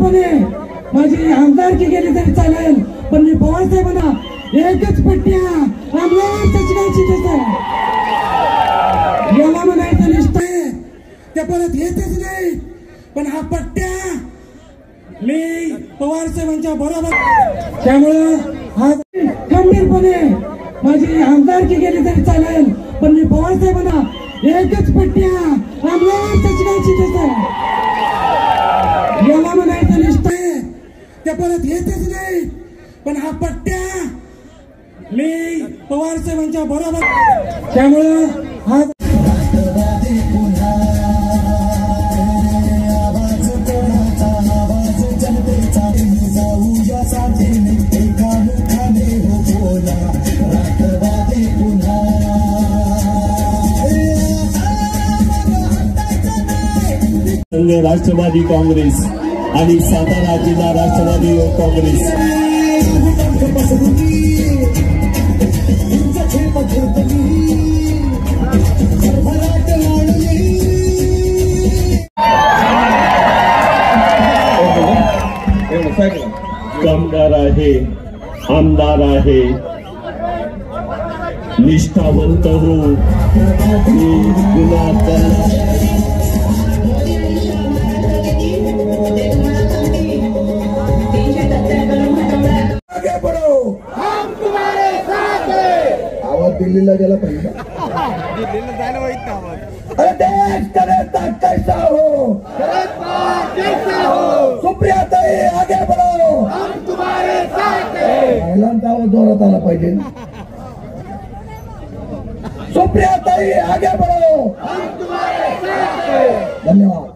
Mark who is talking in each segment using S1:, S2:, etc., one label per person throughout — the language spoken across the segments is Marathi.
S1: खंबीरपणे माझी आमदारकी गेली तरी चालेल, पण मी पवार साहेबांना एकच पट्ट्या रामराव सचिवांची देतो. याला म्हणायचं निष्ठा आहे ते परत येतच नाही, पण हा पट्ट्या मी पवार साहेबांच्या बरोबर. त्यामुळं हा खंबीरपणे माझी आमदारकी गेली तरी चालेल, पण मी पवार साहेबांना एकच पट्ट्या रामराव सचिवांची देतो. याला म्हणायचं निष्ठा आहे ते परत येतच नाही, पण हा पट्ट्या मी पवार साहेबांच्या बरोबर. त्यामुळं हा
S2: राष्ट्रवादी काँग्रेस आणि सातारा जिल्हा राष्ट्रवादी युवक काँग्रेस कामगार आहे, आमदार आहे, निष्ठावंत हो,
S1: आगे बढ़ो, हम तुम्हारे साथ हैं. आवाज दिल्लीला गेला पाहिजे. दिल्लीला जायला वाईट ना आवाज. अरे देश करेगा कैसा हो, कैसा हो. सुप्रियाताई आगे बढ़ो, हम तुम्हारे साथ हैं. महिलांचा आवाज जोरात आला पाहिजे. सुप्रियाताई आगे बढ़ो, हम तुम्हारे साथ हैं. धन्यवाद.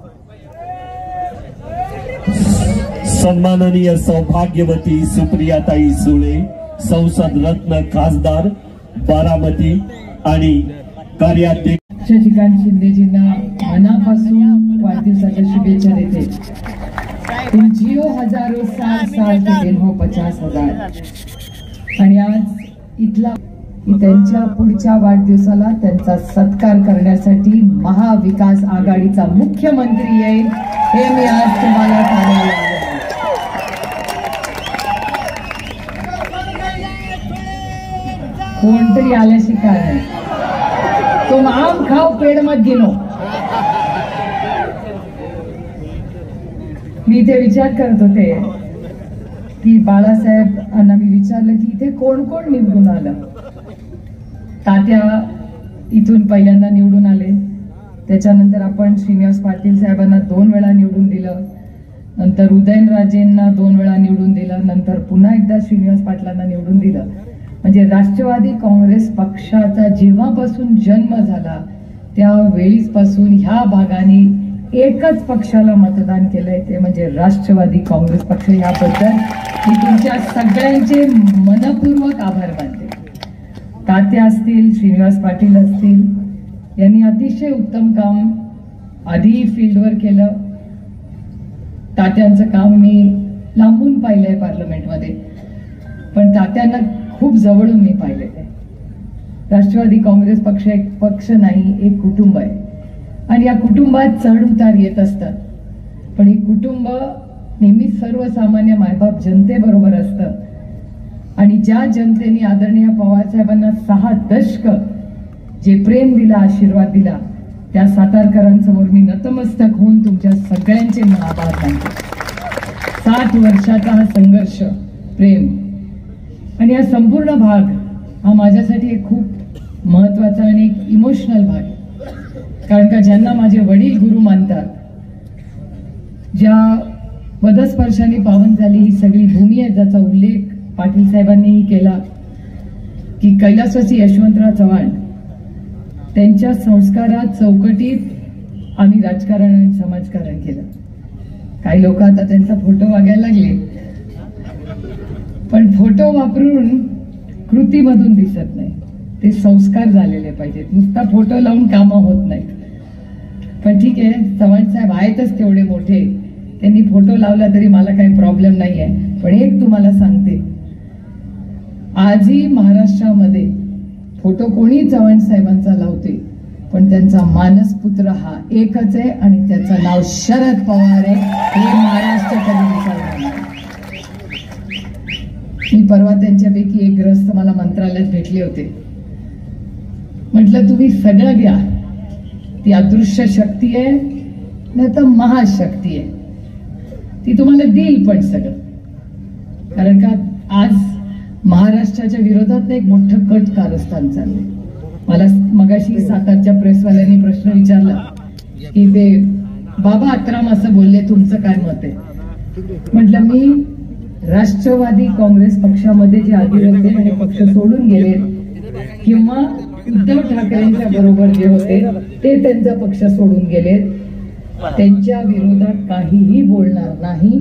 S2: सन्माननीय सौभाग्यवती सुप्रियाताई सुळे, संसद रत्न खासदार बारामती आणि कार्याध्यक्ष
S3: शशिकांत शिंदेजींना मनापासून वाढदिवसाच्या शुभेच्छा देते. तुम जियो हजारो साल साल के दिन हो 50,000. आणि आज इथला त्यांच्या पुढच्या वाढदिवसाला त्यांचा सत्कार करण्यासाठी महाविकास आघाडीचा मुख्यमंत्री येईल हे मी आज तुम्हाला सांगायला आलो. कोणतरी आल्याशी काय आहे, तुम आम खाओ पेड़ मत गिनो. मी इथे विचार करत होते की बाळासाहेबांना मी विचारलं की इथे कोण कोण निवडून आलं. तात्या इथून पहिल्यांदा निवडून आले, त्याच्यानंतर आपण श्रीनिवास पाटील साहेबांना 2 वेळा निवडून दिलं, नंतर उदयनराजेंना 2 वेळा निवडून दिलं, नंतर पुन्हा एकदा श्रीनिवास पाटलांना निवडून दिलं. म्हणजे राष्ट्रवादी काँग्रेस पक्षाचा जेव्हापासून जन्म झाला त्यावेळीपासून ह्या भागाने एकच पक्षाला मतदान केलंय, ते म्हणजे राष्ट्रवादी काँग्रेस पक्ष. याबद्दल मी तुमच्या सगळ्यांचे मनपूर्वक आभार मानते. तात्या असतील, श्रीनिवास पाटील असतील, यांनी अतिशय उत्तम काम आधी फील्डवर केलं. तात्यांचं काम मी लांबून पाहिलंय पार्लमेंटमध्ये, पण तात्यांना खूप जवळून मी पाहिलेलं आहे. राष्ट्रवादी काँग्रेस पक्ष एक पक्ष नाही, एक कुटुंब आहे आणि या कुटुंबात चढ उतार येत असतात, पण हे कुटुंब नेहमी सर्वसामान्य मायबाप जनतेबरोबर असतं. आणि ज्या जनतेने आदरणीय पवार साहेबांना 6 दशक जे प्रेम दिला, आशीर्वाद दिला, त्या सातारकरांसमोर मी नतमस्तक होऊन तुमच्या सगळ्यांचे आभार मानतो. 7 वर्षाचा हा संघर्ष, प्रेम आणि हा संपूर्ण भाग हा माझ्यासाठी एक खूप महत्वाचा आणि एक इमोशनल भाग आहे. कारण का ज्यांना माझे वडील गुरु मानतात, ज्या पदस्पर्शाने पावन झाली ही सगळी भूमी आहे, ज्याचा उल्लेख पाटील साहेबांनीही केला की कैलासवासी यशवंतराव चव्हाण त्यांच्या संस्कारात चौकटीत आम्ही राजकारण आणि समाजकारण केलं. काही लोक आता त्यांचा फोटो बघायला लागले, पण फोटो वापरून कृतीमधून दिसत नाही, ते संस्कार झालेले पाहिजेत. नुसता फोटो लावून कामं होत नाहीत. पण ठीक आहे, चव्हाण साहेब आहेतच तेवढे मोठे, त्यांनी फोटो लावला तरी मला काही प्रॉब्लेम नाही आहे. पण एक तुम्हाला सांगते, आजही महाराष्ट्रामध्ये फोटो कोणी चव्हाण साहेबांचा लावते पण त्यांचा मानसपुत्र हा एकच आहे आणि त्याचं नाव शरद पवार आहे. हे महाराष्ट्र कधी विसरणार नाही. मी परवा त्यांच्यापैकी एक ग्रस्त मला मंत्रालयात भेटले होते. म्हटलं तुम्ही सगळं घ्या, ती अदृश्य शक्ती आहे नाही तर महाशक्ती आहे, ती तुम्हाला देईल पण सगळं. कारण का आज महाराष्ट्राच्या विरोधात एक मोठं कट कारस्थान चाललंय. मला मगाशी सातारच्या प्रेसवाल्यांनी प्रश्न विचारला की ते बाबा अत्राम असं बोलले, तुमचं काय मत आहे? म्हटलं मी राष्ट्रवादी काँग्रेस पक्षामध्ये जे आधी होते आणि पक्ष सोडून गेले किंवा उद्धव ठाकरेंच्या बरोबर जे होते ते त्यांचा पक्ष सोडून गेले, त्यांच्या विरोधात काहीही बोलणार नाही.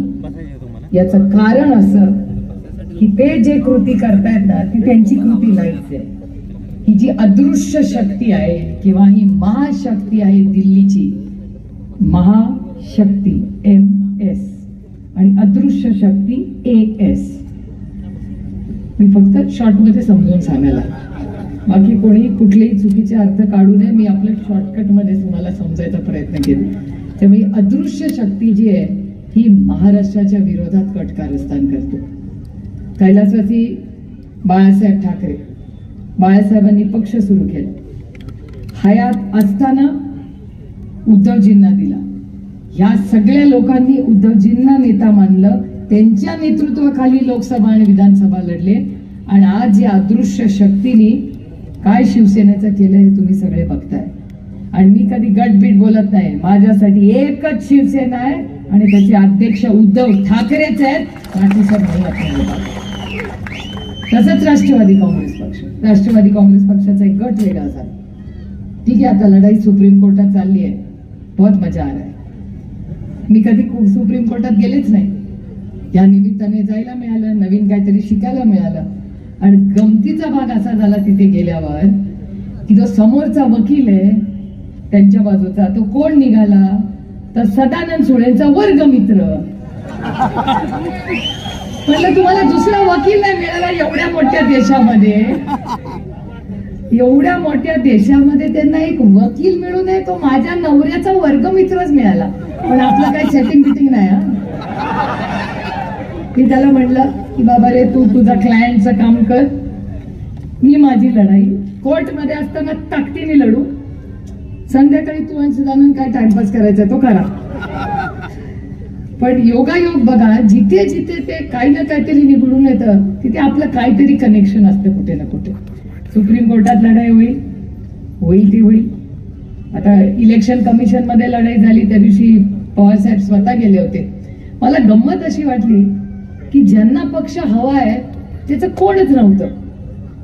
S3: याचं कारण असं की ते जे कृती करतायत ना ती त्यांची कृती नाहीच आहे. ही जी अदृश्य शक्ती आहे किंवा ही महाशक्ती आहे दिल्लीची, महाशक्ती MS आणि अदृश्य शक्ती AS. मी फक्त शॉर्टमध्ये समजून सांगायला, बाकी कोणी कुठलेही चुकीचे अर्थ काढू नये. मी आपल्या शॉर्टकटमध्ये तुम्हाला समजायचा प्रयत्न केला. त्यामुळे अदृश्य शक्ती जी आहे ही महाराष्ट्राच्या विरोधात कट कारस्थान करतो. कैलासवासी बाळासाहेब ठाकरे, बाळासाहेबांनी पक्ष सुरू केला. हयात असताना उद्धवजींना दिला. ह्या सगळ्या लोकांनी उद्धवजींना नेता मानलं, त्यांच्या नेतृत्वाखाली लोकसभा आणि विधानसभा लढले. आणि आज या अदृश्य शक्तीने काय शिवसेनेचं केलं हे तुम्ही सगळे बघताय. आणि मी कधी गटबीट बोलत नाही. माझ्यासाठी एकच शिवसेना आहे आणि त्याचे अध्यक्ष उद्धव ठाकरेच आहेत, बाकी सब नाही आपल्याला. तसंच राष्ट्रवादी काँग्रेस पक्ष, राष्ट्रवादी काँग्रेस पक्षाचा एक गट वेगळा झाला. ठीक आहे, आता लढाई सुप्रीम कोर्टात चालली आहे, बहुत मजा आ रहा है. मी कधी सुप्रीम कोर्टात गेलेच नाही. या निमित्ताने जायला मिळालं, नवीन काहीतरी शिकायला मिळालं. आणि गमतीचा भाग असा झाला तिथे गेल्यावर की जो समोरचा वकील आहे त्यांच्या बाजूचा, तो कोण निघाला तर सदानंद सुळेंचा वर्गमित्र. म्हटलं तुम्हाला दुसरा वकील नाही मिळाला एवढ्या मोठ्या देशामध्ये, एवढ्या मोठ्या देशामध्ये त्यांना एक वकील मिळू नये, तो माझ्या नवऱ्याचा वर्गमित्रच मिळाला. पण आपलं काही सेटिंग बिटिंग नाही. मी त्याला म्हणलं की बाबा रे, तू तुझा क्लायंटचं काम कर, मी माझी लढाई कोर्टमध्ये असताना ताकदीने लढू. संध्याकाळी तू आणि सदानंद काय टाइमपास करायचा तो करा. पण योगायोग बघा, जिथे जिथे ते काही ना काहीतरी निवडून येतं तिथे आपलं काहीतरी कनेक्शन असतं कुठे ना कुठे. सुप्रीम कोर्टात लढाई होईल ती होईल. आता इलेक्शन कमिशन मध्ये लढाई झाली त्या दिवशी पवार साहेब स्वतः गेले होते. मला गंमत अशी वाटली की ज्यांना पक्ष हवा आहे त्याचं कोणच नव्हतं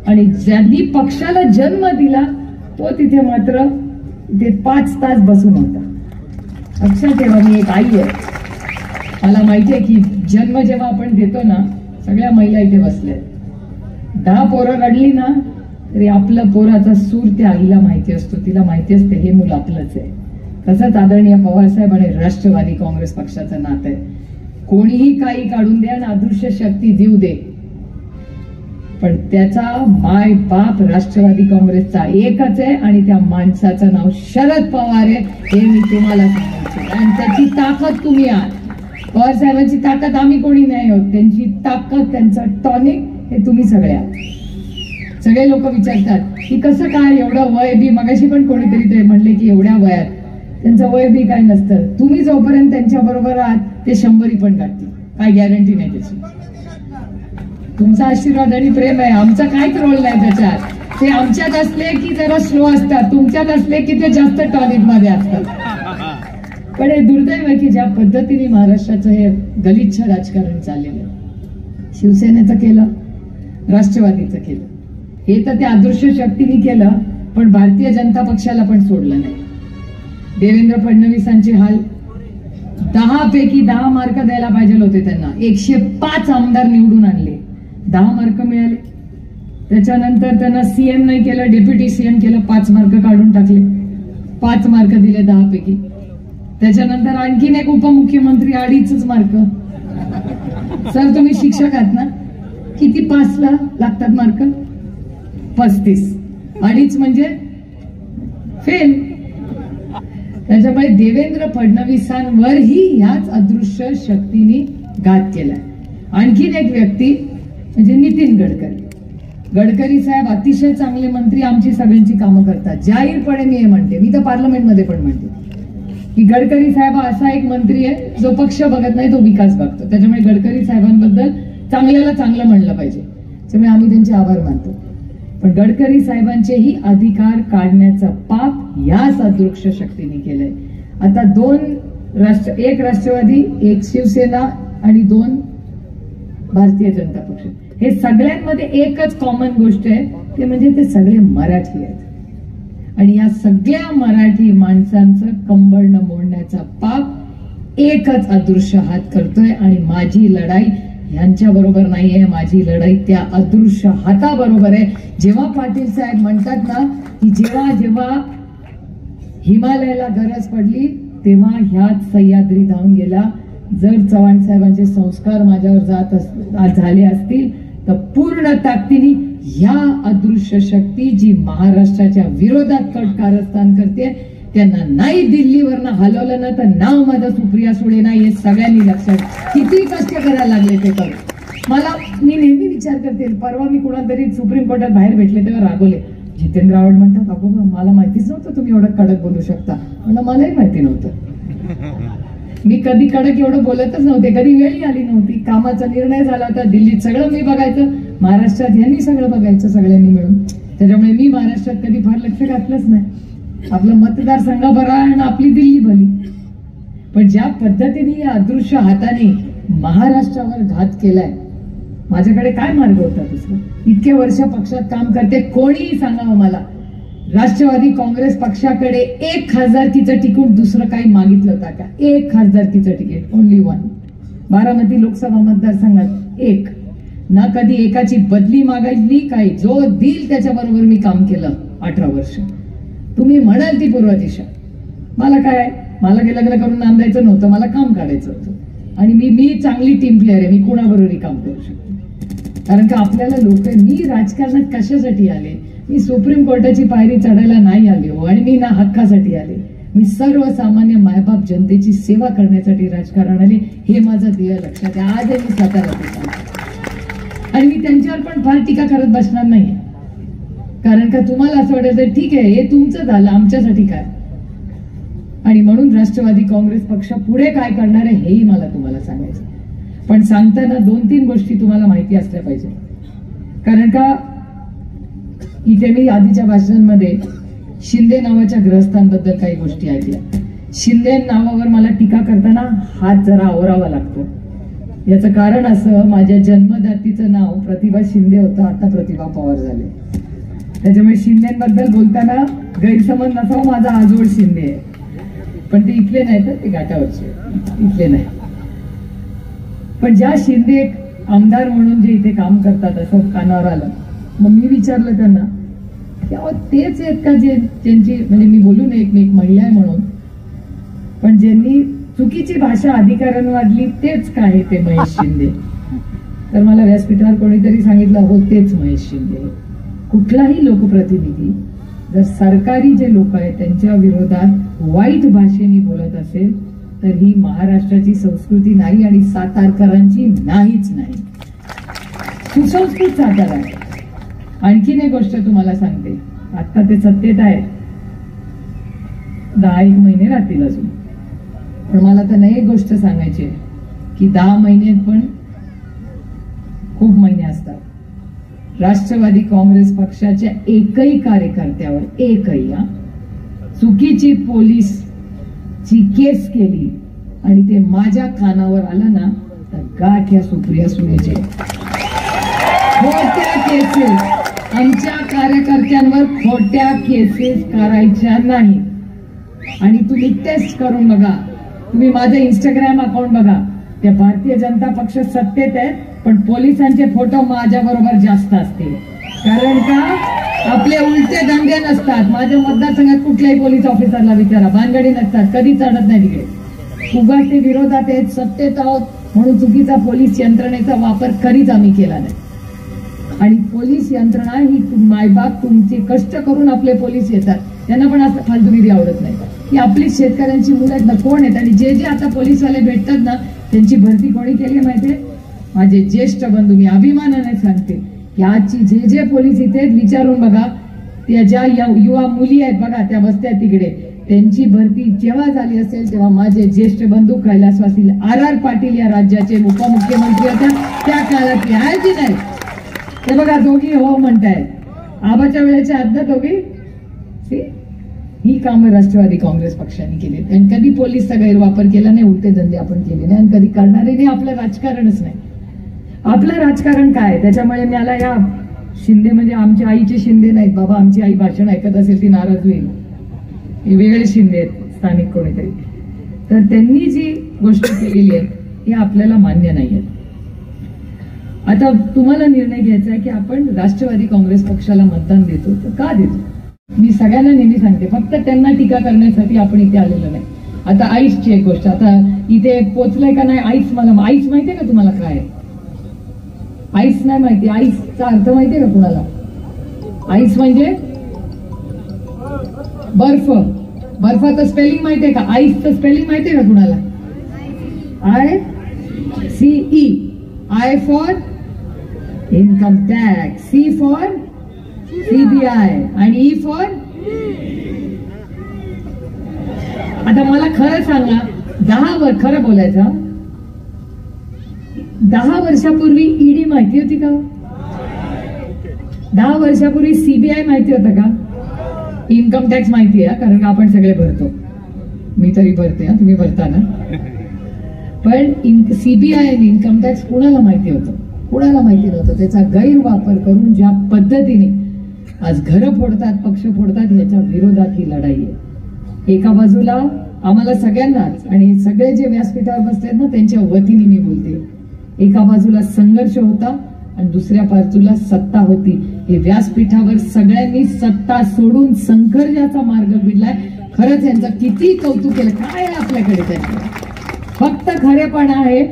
S3: आणि ज्यांनी पक्षाला जन्म दिला तो तिथे मात्र ते 5 तास बसून होता. लक्षात ठेवा, मी एक आई आहे. मला माहिती आहे की जन्म जेव्हा आपण देतो ना, सगळ्या महिला इथे बसल्या, 10 पोरं रडली ना तरी आपलं पोराचा सूर त्या आईला माहिती असतो. तिला माहिती असते हे मूल आपलंच आहे. तसंच आदरणीय पवारसाहेब आणि राष्ट्रवादी काँग्रेस पक्षाचं नातं आहे. कोणीही काही काढून दे आणि अदृश्य शक्ती देऊ दे, पण त्याचा माय बाप राष्ट्रवादी काँग्रेसचा एकच आहे आणि त्या माणसाचं नाव शरद पवार आहे. हे मी तुम्हाला सांगायचं. आणि त्याची ताकद तुम्ही आहात. पवार साहेबांची ताकद आम्ही कोणी नाही आहोत, त्यांची ताकद, त्यांचं टॉनिक हे तुम्ही सगळे आहात. सगळे लोक विचारतात की कसं काय एवढं वय बी, मगाशी पण कोणीतरी ते म्हणले की एवढ्या वयात त्यांचं वय बी काय नसतं. तुम्ही जोपर्यंत त्यांच्या बरोबर आहात ते 100 पण गाठतील, काय गॅरंटी नाही त्याची. तुमचा आशीर्वाद आणि प्रेम आहे, आमचा काहीच रोल नाही त्याच्यात. ते आमच्यात असले की जरा स्लो असतात, तुमच्यात असले की ते जास्त टॉनिक मध्ये असतात. पण हे दुर्दैव आहे की ज्या पद्धतीने महाराष्ट्राचं हे गलिच्छ राजकारण चाललेलं, शिवसेनेचं केलं, राष्ट्रवादीचं केलं, हे तर त्या अदृश्य शक्तीने केलं, पण भारतीय जनता पक्षाला पण सोडलं नाही. देवेंद्र फडणवीसांचे हाल, 10 पैकी 10 मार्क द्यायला पाहिजे होते त्यांना. 105 आमदार निवडून आणले, 10 मार्क मिळाले. त्याच्यानंतर त्यांना CM नाही केलं, डेप्युटी CM केलं, 5 मार्क काढून टाकले, 5 मार्क दिले 10 पैकी. त्याच्यानंतर आणखीन एक उपमुख्यमंत्री, 2.5 मार्क. सर तुम्ही शिक्षक आहात ना, किती पासला लागतात मार्क? 35. 2.5 म्हणजे फेल. त्याच्यामुळे देवेंद्र फडणवीसांवरही ह्याच अदृश्य शक्तीने घात केलाय. आणखीन एक व्यक्ती म्हणजे नितीन गडकरी. गडकरी साहेब अतिशय चांगले मंत्री, आमची सगळ्यांची कामं करतात. जाहीरपणे मी हे म्हणते, मी तर पार्लमेंटमध्ये पण म्हणते की गडकरी साहेब असा एक मंत्री आहे जो पक्ष बघत नाही, तो विकास बघतो. त्याच्यामुळे गडकरी साहेबांबद्दल चांगल्याला चांगलं म्हणलं पाहिजे. त्यामुळे आम्ही त्यांचे आभार मानतो. पण गडकरी साहेबांचेही अधिकार काढण्याचं पाप याच अदृश्य शक्तीने केलंय. आता एक राष्ट्रवादी, एक शिवसेना आणि 2 भारतीय जनता पक्ष, हे सगळ्यांमध्ये एकच कॉमन गोष्ट आहे, ते म्हणजे ते सगळे मराठी आहेत. आणि या सगळ्या मराठी माणसांचं कंबळ न मोडण्याचा पाप एकच अदृश्य हात करतोय. आणि माझी लढाई यांच्या बरोबर नाहीये, माझी लढाई त्या अदृश्य हाताबरोबर आहे. जेव्हा पाटील साहेब म्हणतात ना की जेव्हा जेव्हा हिमालयाला गरज पडली तेव्हा ह्याच सह्याद्री धावून गेला. जर चव्हाण साहेबांचे संस्कार माझ्यावर झाले असतील तर पूर्ण ताकदीने ह्या अदृश्य शक्ती जी महाराष्ट्राच्या विरोधात कारस्थान करते त्यांना नाही दिल्लीवरनं हलवलं ना तर नाव माझं सुप्रिया सुळे नाही, हे सगळ्यांनी लक्षात. किती कष्ट करायला लागले ते कर. मी नेहमी विचार करते, परवा मी कुणाला तरी सुप्रीम कोर्टात बाहेर भेटले तेव्हा रागवले. जितेंद्र आव्हाड म्हणतात, अगो मला माहितीच नव्हतं तुम्ही एवढं कडक बोलू शकता. म्हणलं मलाही माहिती नव्हतं. मी कधी कडक एवढं बोलतच नव्हते, कधी वेळी आली नव्हती. कामाचा निर्णय झाला होता, दिल्लीत सगळं मी बघायचं, महाराष्ट्रात यांनी सगळं बघायचं सगळ्यांनी मिळून. त्याच्यामुळे मी महाराष्ट्रात कधी फार लक्ष घातलंच नाही. आपलं मतदारसंघ बरा आणि आपली दिल्ली भली. पण ज्या पद्धतीने या अदृश्य हाताने महाराष्ट्रावर घात केलाय, माझ्याकडे काय मार्ग होता दुसरा? इतके वर्ष पक्षात काम करते, कोणीही सांगावं मला, राष्ट्रवादी काँग्रेस पक्षाकडे 1 खासदारकीचं तिकीट दुसरं काही मागितलं होता का? 1 खासदारकीचं तिकीट, ओनली 1. बारामती लोकसभा मतदारसंघात 1 ना. कधी एकाची बदली मागायची काही, जो दिल त्याच्याबरोबर मी काम केलं 18 वर्ष. तुम्ही म्हणाल ती पूर्व दिशा. मला काय, मला लग्न करून नांदायचं नव्हतं, मला काम काढायचं होतं. आणि मी चांगली टीम प्लेअर आहे, मी कुणाबरोबरही काम करू शकतो. कारण का आपल्याला लोक, मी राजकारणात कशासाठी आले? मी सुप्रीम कोर्टाची पायरी चढायला नाही आले हो, आणि मी ना हक्कासाठी आले. मी सर्वसामान्य मायबाप जनतेची सेवा करण्यासाठी राजकारण आले. हे माझं ध्येय लक्षात आहे. आजही मी सातारा आणि मी त्यांच्यावर पण फार टीका करत बसणार नाही. कारण का तुम्हाला असं वाटायचं ठीक आहे हे तुमचं झालं, आमच्यासाठी काय? आणि म्हणून राष्ट्रवादी काँग्रेस पक्ष पुढे काय करणार आहे हेही मला तुम्हाला सांगायचं. पण सांगताना 2-3 गोष्टी तुम्हाला माहिती असल्या पाहिजे. कारण का इथे मी आधीच्या भाषणांमध्ये शिंदे नावाच्या ग्रहस्थांबद्दल काही गोष्टी ऐकल्या. शिंदे नावावर मला टीका करताना हात जरा आवरावा लागतो. याचं कारण असं, माझ्या जन्मदातीचं नाव प्रतिभा शिंदे होतं, आता प्रतिभा पवार झाले. त्याच्यामुळे शिंदेबद्दल बोलताना गैरसमज नसावा, माझा आजोळ शिंदे आहे. पण ते इथले नाही, तर ते घाटावरचे, इथले नाही. पण ज्या शिंदे आमदार म्हणून जे इथे काम करतात असं कानावर आलं. मग मी विचारलं त्यांना की तेच आहेत का जे ज्यांची, म्हणजे मी बोलू नये मी एक महिला आहे म्हणून, पण ज्यांनी चुकीची भाषा अधिकाऱ्यांवर वाढली तेच काय ते महेश शिंदे? तर मला व्यासपीठावर कोणीतरी सांगितलं, हो तेच महेश शिंदे. कुठलाही लोकप्रतिनिधी जर सरकारी जे लोक आहेत त्यांच्या विरोधात वाईट भाषेने बोलत असेल तर ही महाराष्ट्राची संस्कृती नाही आणि सातारकरांची नाहीच नाही. सुसंस्कृत सातारा आहे. आणखीन एक गोष्ट तुम्हाला सांगते, आता ते सत्तेत आहे, 10 महिने राहतील अजून. पण मला त्यांना एक गोष्ट सांगायची आहे की 10 महिन्यात पण खूप महिने असतात. राष्ट्रवादी काँग्रेस पक्षाच्या एकही कार्यकर्त्यावर, एकही चुकीची पोलीसची केस केली आणि ते माझ्या कानावर आलं ना तर गाठ या सुप्रिया सुळेचे. खोट्या केसेस, आमच्या कार्यकर्त्यांवर खोट्या केसेस करायच्या नाही. आणि तुम्ही टेस्ट करून बघा, तुम्ही माझं इंस्टाग्राम अकाउंट बघा, त्या भारतीय जनता पक्ष सत्तेत आहेत पण पोलिसांचे फोटो माझ्या बरोबर जास्त असतील. कारण का आपले उलटे दंगे नसतात. माझ्या मतदारसंघात कुठल्याही पोलीस ऑफिसरला विचारा, भानगडी नसतात, कधी चढत नाही तिकडे. उगाच ते विरोधात आहेत, सत्तेत आहोत म्हणून चुकीचा पोलीस यंत्रणेचा वापर कधीच आम्ही केला नाही. आणि पोलीस यंत्रणा ही मायबाप तुमचे कष्ट करून आपले पोलीस येतात, त्यांना पण असं फालतूगिरी आवडत नाही. ही आपली शेतकऱ्यांची मुलं आहेत ना, कोण आहेत आणि जे जे आता पोलीसवाले भेटतात ना त्यांची भरती कोणी केली माहितीये? माझे ज्येष्ठ बंधू. मी अभिमानाने सांगते की आजची जे पोलीस इथे विचारून बघा, त्या ज्या युवा मुली आहेत बघा त्या बसत्या तिकडे, त्यांची भरती जेव्हा झाली असेल तेव्हा माझे ज्येष्ठ बंधू कैलासवासी RR पाटील या राज्याचे उपमुख्यमंत्री होते. त्या काळात आहे की नाही? ते बघा दोघी हो म्हणतायत. आबाच्या वेळेच्या आधी दोघी. ही कामं राष्ट्रवादी काँग्रेस पक्षाने केली आणि कधी पोलीसचा गैरवापर केला नाही, उलटे धंदे आपण केले नाही आणि कधी करणारे नाही. आपलं राजकारणच नाही. आपलं राजकारण काय? त्याच्यामुळे मला या शिंदे म्हणजे आमच्या आईचे शिंदे नाहीत बाबा. आमची आई भाषण ऐकत असेल ती नाराज होईल. हे वेगळे शिंदे आहेत स्थानिक कोणीतरी. तर त्यांनी जी गोष्ट केलेली आहे ती आपल्याला मान्य नाही आहे. आता तुम्हाला निर्णय घ्यायचा आहे की आपण राष्ट्रवादी काँग्रेस पक्षाला मतदान देतो तर का देतो? मी सगळ्यांना नेहमी सांगते, फक्त त्यांना टीका करण्यासाठी आपण इथे आलेलो नाही. आता आईसची एक गोष्ट, आता इथे पोचलंय का नाही आईस? मला आईस माहितीये का तुम्हाला काय? आईस नाही माहिती. आईसचा अर्थ माहितीये का तुम्हाला? आईस म्हणजे बर्फ. बर्फाचं स्पेलिंग माहितीये का? आईसचं स्पेलिंग माहितीये का कुणाला? ICE. I for income tax, C for CBI आणि E for. आता मला खरं सांगा, खरं बोलायचं, 10 वर्षापूर्वी ईडी माहिती होती का? 10 वर्षापूर्वी CBI माहिती होतं का? इन्कम टॅक्स माहिती आहे कारण का आपण सगळे भरतो. मी तरी भरते, तुम्ही भरता ना. पण CBI आणि इन्कम टॅक्स कुणाला माहिती होतं? कुणाला माहिती नव्हतं. त्याचा गैरवापर करून ज्या पद्धतीने आज घरं फोडतात, पक्ष फोडतात, याच्या विरोधात ही लढाई आहे. एका बाजूला आम्हाला सगळ्यांनाच आणि सगळे जे व्यासपीठावर बसतात ना त्यांच्या वतीने मी बोलते, एका बाजूला संघर्ष होता आणि दुसऱ्या बाजूला सत्ता होती. हे व्यासपीठावर सगळ्यांनी सत्ता सोडून संघर्षाचा मार्ग भिडलाय. खरंच यांचं किती कौतुक केलं. काय आहे आपल्याकडे? त्याच्यात फक्त खरेपणा आहे,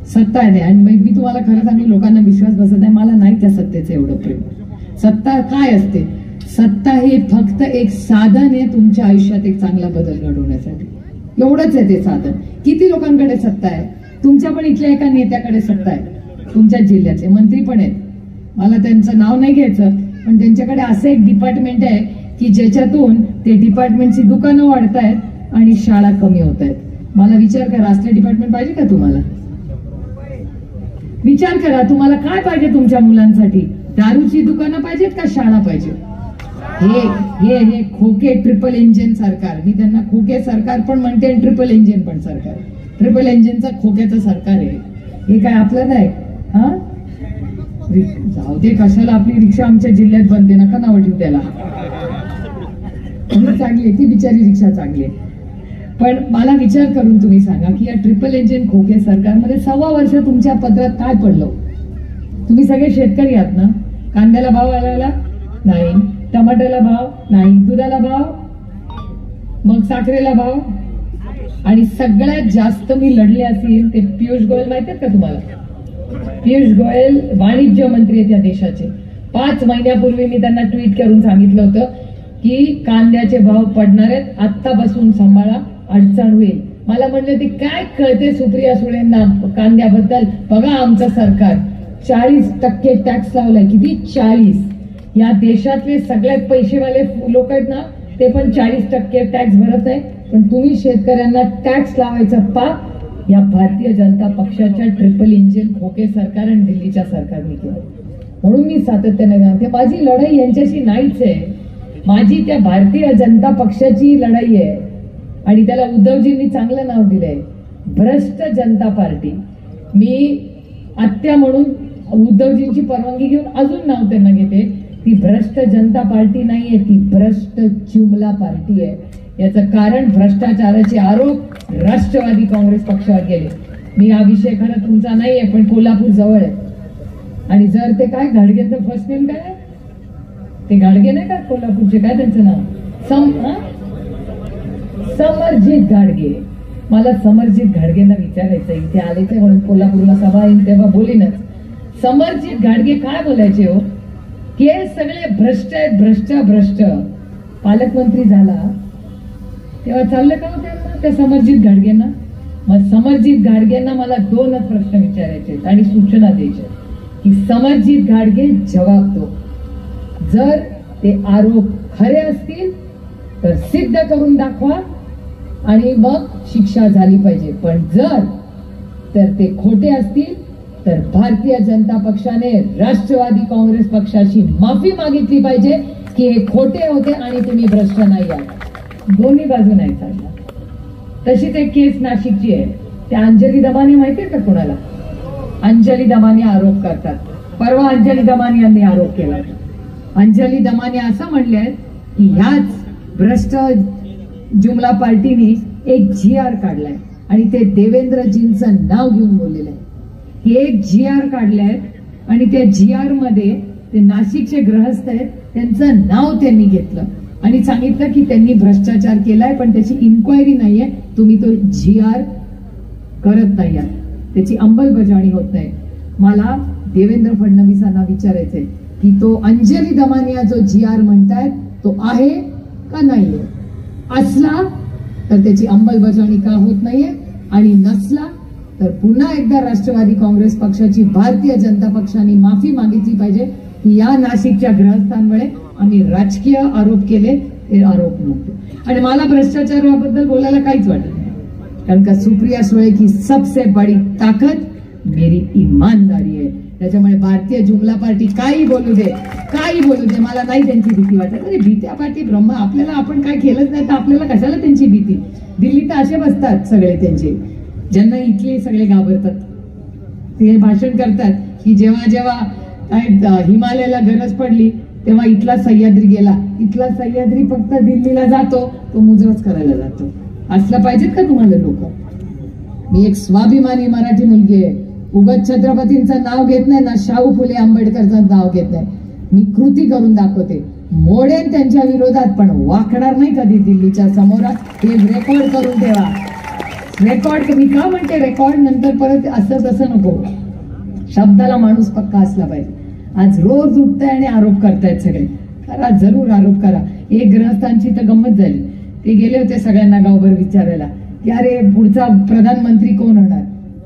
S3: सत्ता आहे. आणि मी तुम्हाला खरं सांगू, लोकांना विश्वास बसत नाही. मला नाही त्या सत्तेचं एवढं प्रेम. सत्ता काय असते? सत्ता हे फक्त एक साधन आहे तुमच्या आयुष्यात एक चांगला बदल घडवण्यासाठी. एवढंच आहे ते साधन. किती लोकांकडे सत्ता आहे? तुमच्या पण इथल्या एका नेत्याकडे सत्ता आहे, तुमच्या जिल्ह्यातले मंत्री पण आहेत. मला त्यांचं नाव नाही घ्यायचं, पण त्यांच्याकडे असं एक डिपार्टमेंट आहे की ज्याच्यातून ते डिपार्टमेंटची दुकानं वाढतायत आणि शाळा कमी होत आहेत. मला विचार करा, असले डिपार्टमेंट पाहिजे का तुम्हाला? विचार करा, तुम्हाला काय पाहिजे तुमच्या मुलांसाठी? दारूची दुकानं पाहिजेत का शाळा पाहिजे? हे खोके ट्रिपल इंजिन सरकार. मी त्यांना खोके सरकार पण म्हणते आणि ट्रिपल इंजिन पण सरकार. ट्रिपल इंजिनचं खोक्याचं सरकार आहे हे. काय आपलं नाही? हा जाऊ दे, कशाला आपली रिक्षा आमच्या जिल्ह्यात बनते, नका नाव ठेवू त्याला. चांगली आहे ती बिचारी रिक्षा, चांगली आहे. पण मला विचार करून तुम्ही सांगा की या ट्रिपल इंजिन खोके सरकारमध्ये 1.25 वर्ष तुमच्या पदरात काय पडलं? तुम्ही सगळे शेतकरी आहात ना. कांद्याला भाव आला नाही, टमाट्याला भाव नाही, दुधाला भाव, मग साखरेला भाव, आणि सगळ्यात जास्त मी लढले असेल ते पियुष गोयल. माहितीये का तुम्हाला? पियुष गोयल वाणिज्य मंत्री आहेत या देशाचे. 5 महिन्यापूर्वी मी त्यांना ट्विट करून सांगितलं होतं की कांद्याचे भाव पडणार आहेत, आत्ता बसून सांभाळा, अडचण होईल. मला म्हणले ते काय कळते सुप्रिया सुळेंना कांद्याबद्दल? बघा आमचं सरकार 40% टॅक्स लावलाय. किती? 40. या देशातले सगळ्यात पैसेवाले लोक आहेत ना ते पण 40% टॅक्स भरत आहे. पण तुम्ही शेतकऱ्यांना टॅक्स लावायचा पाप या भारतीय जनता पक्षाच्या ट्रिपल इंजिन खोके सरकार आणि दिल्लीच्या सरकारने केलं. म्हणून मी सातत्याने सांगते, माझी लढाई यांच्याशी नाहीच आहे. माझी त्या भारतीय जनता पक्षाची लढाई आहे. आणि त्याला उद्धवजींनी चांगलं नाव दिलंय, भ्रष्ट जनता पार्टी. मी आत्या म्हणून उद्धवजींची परवानगी घेऊन अजून नाव त्यांना घेते. ती भ्रष्ट जनता पार्टी नाहीये, ती भ्रष्ट जुमला पार्टी आहे. याचं कारण भ्रष्टाचाराचे आरोप राष्ट्रवादी काँग्रेस पक्षावर केले. मी हा विषय खरं तुमचा नाहीये, पण कोल्हापूर जवळ आहे. आणि जर ते काय घाडगेंचं फर्स्ट नेम काय? ते घाडगे नाही का कोल्हापूरचे? काय त्यांचं नाव? समरजित घाडगे. मला समरजित घाडगेंना विचारायचं, इथे आलेच म्हणून कोल्हापूरला सभा येईल तेव्हा बोलीनच. समरजित घाडगे काय बोलायचे हो? की हे सगळे भ्रष्ट आहेत, भ्रष्ट भ्रष्ट. पालकमंत्री झाला तेव्हा चाललं का होतं त्या समरजित घाडगेंना? मग समरजित घाडगेंना मला 2च प्रश्न विचारायचे आणि सूचना द्यायच्या की समरजित घाडगे जवाब दो. जर ते आरोप खरे असतील तर सिद्ध करून दाखवा आणि मग शिक्षा झाली पाहिजे. पण जर तर ते खोटे असतील तर भारतीय जनता पक्षाने राष्ट्रवादी काँग्रेस पक्षाची माफी मागितली पाहिजे की हे खोटे होते आणि तुम्ही भ्रष्ट नाही आहात. दोन्ही बाजू नाही चालल्या. तशीच एक केस नाशिकची आहे. त्या अंजली दमाने माहितीये का कोणाला? अंजली दमाने आरोप करतात. परवा अंजली दमाने यांनी आरोप केला. अंजली दमाने असं म्हणले की ह्याच भ्रष्ट जुमला पार्टीने एक GR काढलाय आणि ते देवेंद्रजींचं नाव घेऊन बोललेलं आहे. हे एक GR काढलंय आणि त्या GR मध्ये ते नाशिकचे ग्रहस्थ आहेत त्यांचं नाव त्यांनी घेतलं आणि सांगितलं की त्यांनी भ्रष्टाचार केलाय पण त्याची इन्क्वायरी नाहीये, तुम्ही तो GR करत नाही आहात, त्याची अंमलबजावणी होत नाही. मला देवेंद्र फडणवीसांना विचारायचंय की तो अंजली दमानिया जो GR म्हणतायत तो आहे का नाहीये? असला तर त्याची अंमलबजावणी का होत नाहीये आणि नसला तर पुन्हा एकदा राष्ट्रवादी काँग्रेस पक्षाची भारतीय जनता पक्षाने माफी मागितली पाहिजे की या नाशिकच्या ग्रहस्थांमुळे आम्ही राजकीय आरोप केले, ते आरोप नव्हते. आणि मला भ्रष्टाचाराबद्दल बोलायला काहीच वाटत नाही, कारण का सुप्रिया सुळे की सबसे बड़ी ताकद मेरी ईमानदारी आहे. त्याच्यामुळे भारतीय जुमला पार्टी काही बोलू दे, मला नाही त्यांची भीती वाटत. अरे भीत्या पार्टी ब्रह्म, आपल्याला आपण काय केलंच नाही तर आपल्याला कशाला त्यांची भीती? दिल्लीत असे बसतात सगळे त्यांचे, ज्यांना इथले सगळे घाबरतात. ते भाषण करतात की जेव्हा जेव्हा हिमालयाला गरज पडली तेव्हा इथला सह्याद्री गेला. इथला सह्याद्री फक्त दिल्लीला जातो, तो मुजरच करायला जातो. असलं पाहिजेत का तुम्हाला लोक? मी एक स्वाभिमानी मराठी मुलगी आहे. उगाच छत्रपतींचं नाव घेत नाही ना, शाहू फुले आंबेडकरचं नाव घेत नाही. मी कृती करून दाखवते. मोडेन त्यांच्या विरोधात पण वाकणार नाही कधी दिल्लीच्या समोर. हे रेकॉर्ड करून ठेवा. रेकॉर्ड मी का म्हणते रेकॉर्ड, नंतर परत असं तसं नको. शब्दाला माणूस पक्का असला पाहिजे. आज रोज उठताय आणि आरोप करतायत सगळे. करा, जरूर आरोप करा. एक ग्रहस्थांची तर गंमत झाली. ते गेले होते सगळ्यांना गावभर विचारायला की अरे पुढचा प्रधानमंत्री कोण होणार,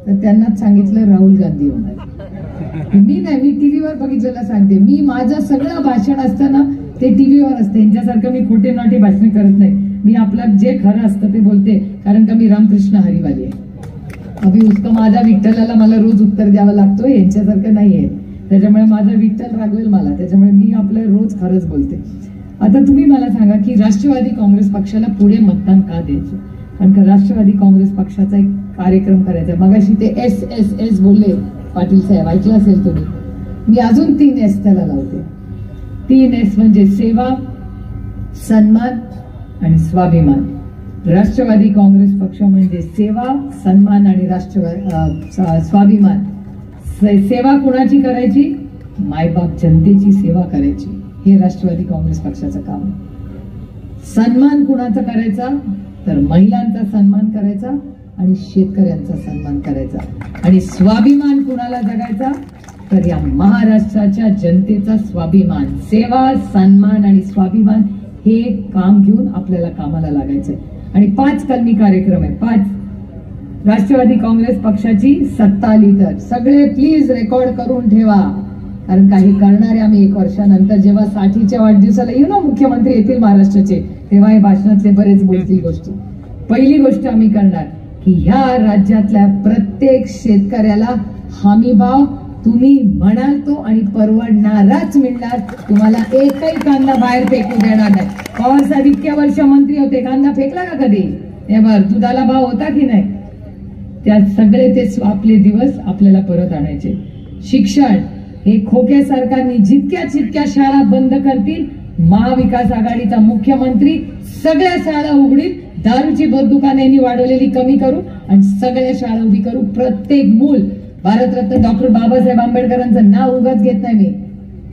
S3: तर त्यांनाच सांगितलं राहुल गांधी होणार. मी नाही, मी टीव्हीवर बघितलेलं सांगते. मी माझं सगळं भाषण असताना ते टीव्हीवर असते. यांच्यासारखं मी खोटे नाटे भाषण करत नाही. मी आपलं जे खरं असतं ते बोलते, कारण का मी रामकृष्ण हरिवाली आहे. अभि उसका माझा विठ्ठलाला मला रोज उत्तर द्यावं लागतो, यांच्यासारखं नाहीये. त्याच्यामुळे माझा विठ्ठल रागवेल मला, त्याच्यामुळे मी आपलं रोज खरंच बोलते. आता तुम्ही मला सांगा की राष्ट्रवादी काँग्रेस पक्षाला पुढे मतदान का द्यायचं? कारण का राष्ट्रवादी काँग्रेस पक्षाचा एक कार्यक्रम करायचा. मगाशी ते SSS बोलले पाटील साहेब, ऐकलं असेल तुम्ही. मी अजून 3 S त्याला लावते. 3 S म्हणजे सेवा, सन्मान आणि स्वाभिमान. राष्ट्रवादी काँग्रेस पक्ष म्हणजे सेवा, सन्मान आणि स्वाभिमान. सेवा कुणाची करायची? मायबाप जनतेची सेवा करायची, हे राष्ट्रवादी काँग्रेस पक्षाचं काम आहे. सन्मान कुणाचा करायचा? तर महिलांचा सन्मान करायचा आणि शेतकऱ्यांचा सन्मान करायचा. आणि स्वाभिमान कुणाला जगायचा? तर या महाराष्ट्राच्या जनतेचा स्वाभिमान. सेवा, सन्मान आणि स्वाभिमान हे काम घेऊन आपल्याला कामाला लागायचंय. आणि 5 कलमी कार्यक्रम आहे. 5 राष्ट्रवादी काँग्रेस पक्षाची सत्ता आली तर सगळे प्लीज रेकॉर्ड करून ठेवा, कारण काही करणारे आम्ही 1 वर्षानंतर जेव्हा 60च्या वाढदिवसाला येऊ ना, मुख्यमंत्री येतील महाराष्ट्राचे, तेव्हा हे भाषणातले बरेच बोलतील गोष्टी. पहिली गोष्ट आम्ही करणार की ह्या राज्यातल्या प्रत्येक शेतकऱ्याला हमीभाव तुम्ही म्हणाल तो आणि परवडणाराच मिळणार. तुम्हाला एकही कांदा बाहेर फेकू देणार नाही. पवार साहेब इतक्या वर्ष मंत्री होते, कांदा फेकला का कधी? दुधाला भाव होता की नाही? त्या सगळे ते आपले दिवस आपल्याला परत आणायचे. शिक्षण हे खोके सरकारने जितक्या शाळा बंद करतील, महाविकास आघाडीचा मुख्यमंत्री सगळ्या शाळा उघडीत, दारूची दुकानांनी वाढवलेली कमी करू आणि सगळ्या शाळा उभी करू. प्रत्येक मूल, भारतरत्न डॉक्टर बाबासाहेब आंबेडकरांचं नाव उगाच घेत नाही मी,